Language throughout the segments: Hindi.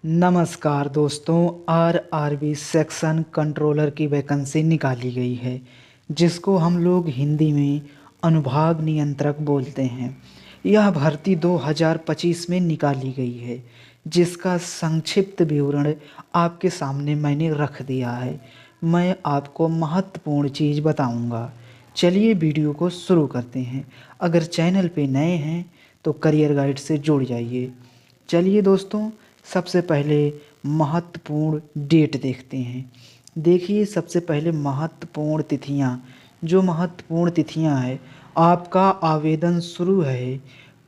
नमस्कार दोस्तों, आरआरबी सेक्शन कंट्रोलर की वैकेंसी निकाली गई है जिसको हम लोग हिंदी में अनुभाग नियंत्रक बोलते हैं। यह भर्ती 2025 में निकाली गई है जिसका संक्षिप्त विवरण आपके सामने मैंने रख दिया है। मैं आपको महत्वपूर्ण चीज़ बताऊंगा। चलिए वीडियो को शुरू करते हैं। अगर चैनल पे नए हैं तो करियर गाइड से जुड़ जाइए। चलिए दोस्तों, सबसे पहले महत्वपूर्ण डेट देखते हैं। देखिए, सबसे पहले महत्वपूर्ण तिथियां। जो महत्वपूर्ण तिथियां हैं, आपका आवेदन शुरू है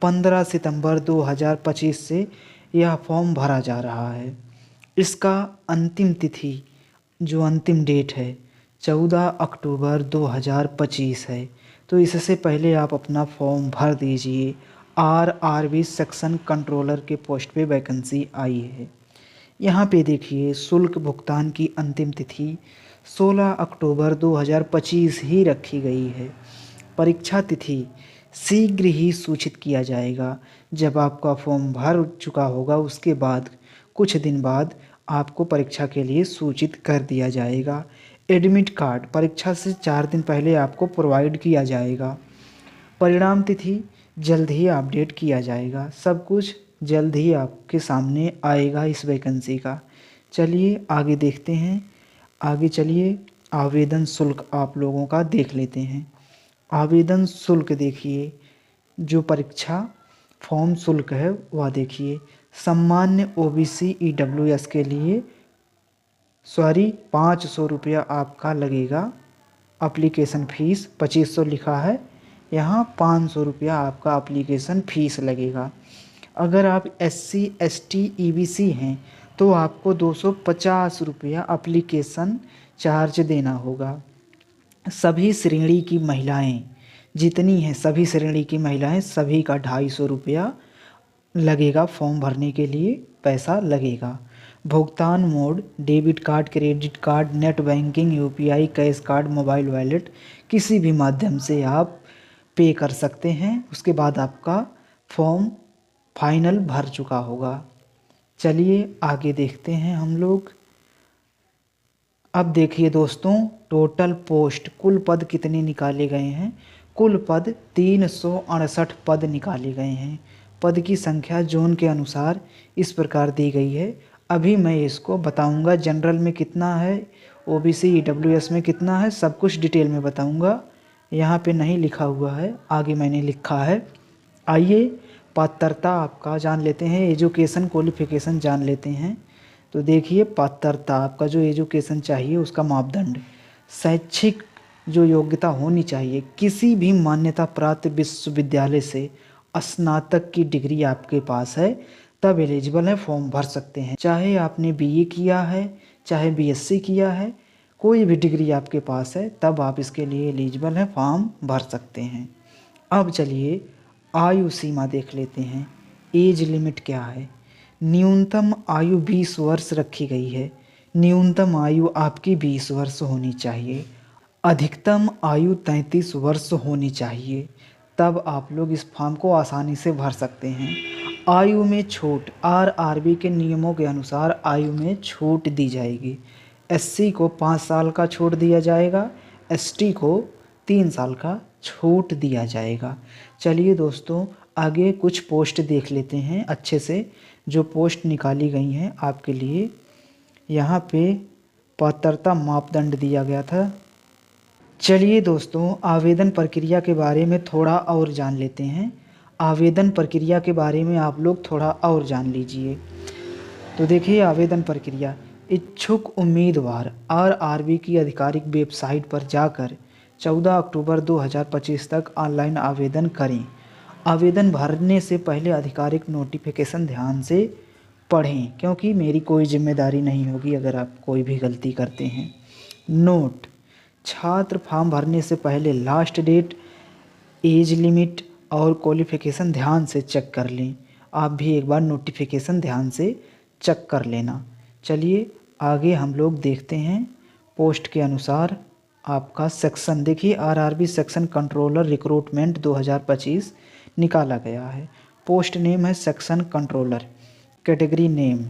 15 सितंबर 2025 से यह फॉर्म भरा जा रहा है। इसका अंतिम तिथि, जो अंतिम डेट है, 14 अक्टूबर 2025 है। तो इससे पहले आप अपना फॉर्म भर दीजिए। आरआरबी सेक्शन कंट्रोलर के पोस्ट पे वैकेंसी आई है। यहाँ पे देखिए, शुल्क भुगतान की अंतिम तिथि 16 अक्टूबर 2025 ही रखी गई है। परीक्षा तिथि शीघ्र ही सूचित किया जाएगा। जब आपका फॉर्म भर चुका होगा उसके बाद कुछ दिन बाद आपको परीक्षा के लिए सूचित कर दिया जाएगा। एडमिट कार्ड परीक्षा से 4 दिन पहले आपको प्रोवाइड किया जाएगा। परिणाम तिथि जल्द ही अपडेट किया जाएगा। सब कुछ जल्द ही आपके सामने आएगा इस वैकेंसी का। चलिए आगे देखते हैं। आगे चलिए, आवेदन शुल्क आप लोगों का देख लेते हैं। आवेदन शुल्क देखिए, जो परीक्षा फॉर्म शुल्क है वह देखिए। सामान्य ओबीसी ईडब्ल्यूएस के लिए 500 रुपया आपका लगेगा। एप्लीकेशन फ़ीस 2500 लिखा है, यहाँ 500 रुपया आपका एप्लीकेशन फ़ीस लगेगा। अगर आप SC ST EBC हैं तो आपको 250 रुपया एप्लीकेशन चार्ज देना होगा। सभी श्रेणी की महिलाएं जितनी हैं, सभी श्रेणी की महिलाएं, सभी का 250 रुपया लगेगा। फॉर्म भरने के लिए पैसा लगेगा। भुगतान mode debit card, credit card, net banking, UPI, cash card, mobile wallet, किसी भी माध्यम से आप पे कर सकते हैं। उसके बाद आपका फॉर्म फाइनल भर चुका होगा। चलिए आगे देखते हैं हम लोग। अब देखिए दोस्तों, टोटल पोस्ट कुल पद कितने निकाले गए हैं। कुल पद 368 पद निकाले गए हैं। पद की संख्या जोन के अनुसार इस प्रकार दी गई है। अभी मैं इसको बताऊंगा। जनरल में कितना है, OBC EWS में कितना है, सब कुछ डिटेल में बताऊंगा। यहाँ पे नहीं लिखा हुआ है, आगे मैंने लिखा है। आइए पात्रता आपका जान लेते हैं। एजुकेशन क्वालिफिकेशन जान लेते हैं। तो देखिए, पात्रता आपका जो एजुकेशन चाहिए उसका मापदंड, शैक्षिक जो योग्यता होनी चाहिए, किसी भी मान्यता प्राप्त विश्वविद्यालय से स्नातक की डिग्री आपके पास है तब एलिजिबल है, फॉर्म भर सकते हैं। चाहे आपने BA किया है, चाहे BSc किया है, कोई भी डिग्री आपके पास है तब आप इसके लिए एलिजिबल हैं, फॉर्म भर सकते हैं। अब चलिए आयु सीमा देख लेते हैं। एज लिमिट क्या है। न्यूनतम आयु 20 वर्ष रखी गई है। न्यूनतम आयु आपकी 20 वर्ष होनी चाहिए। अधिकतम आयु 33 वर्ष होनी चाहिए। तब आप लोग इस फॉर्म को आसानी से भर सकते हैं। आयु में छूट आरआरबी के नियमों के अनुसार आयु में छूट दी जाएगी। SC को 5 साल का छूट दिया जाएगा, ST को 3 साल का छूट दिया जाएगा। चलिए दोस्तों, आगे कुछ पोस्ट देख लेते हैं अच्छे से, जो पोस्ट निकाली गई हैं आपके लिए। यहाँ पे पात्रता मापदंड दिया गया था। चलिए दोस्तों, आवेदन प्रक्रिया के बारे में थोड़ा और जान लेते हैं। आवेदन प्रक्रिया के बारे में आप लोग थोड़ा और जान लीजिए। तो देखिए, आवेदन प्रक्रिया। इच्छुक उम्मीदवार आरआरबी की आधिकारिक वेबसाइट पर जाकर 14 अक्टूबर 2025 तक ऑनलाइन आवेदन करें। आवेदन भरने से पहले आधिकारिक नोटिफिकेशन ध्यान से पढ़ें, क्योंकि मेरी कोई जिम्मेदारी नहीं होगी अगर आप कोई भी गलती करते हैं। नोट: छात्र फॉर्म भरने से पहले लास्ट डेट, एज लिमिट और क्वालिफ़िकेशन ध्यान से चेक कर लें। आप भी एक बार नोटिफिकेशन ध्यान से चेक कर लेना। चलिए आगे हम लोग देखते हैं। पोस्ट के अनुसार आपका सेक्शन देखिए, आरआरबी सेक्शन कंट्रोलर रिक्रूटमेंट 2025 निकाला गया है। पोस्ट नेम है section controller. Category name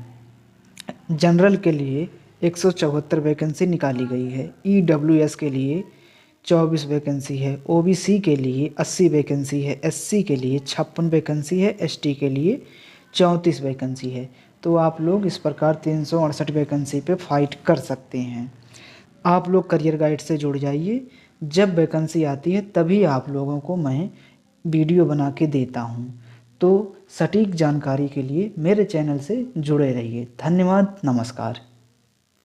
general के लिए 174 वैकेंसी निकाली गई है। EWS के लिए 24 वैकेंसी है। OBC के लिए 80 वैकेंसी है। SC के लिए 56 वैकेंसी है। ST के लिए 34 वैकेंसी है। तो आप लोग इस प्रकार 368 वैकेंसी पे फाइट कर सकते हैं। आप लोग करियर गाइड से जुड़ जाइए। जब वैकेंसी आती है तभी आप लोगों को मैं वीडियो बना के देता हूँ। तो सटीक जानकारी के लिए मेरे चैनल से जुड़े रहिए। धन्यवाद, नमस्कार।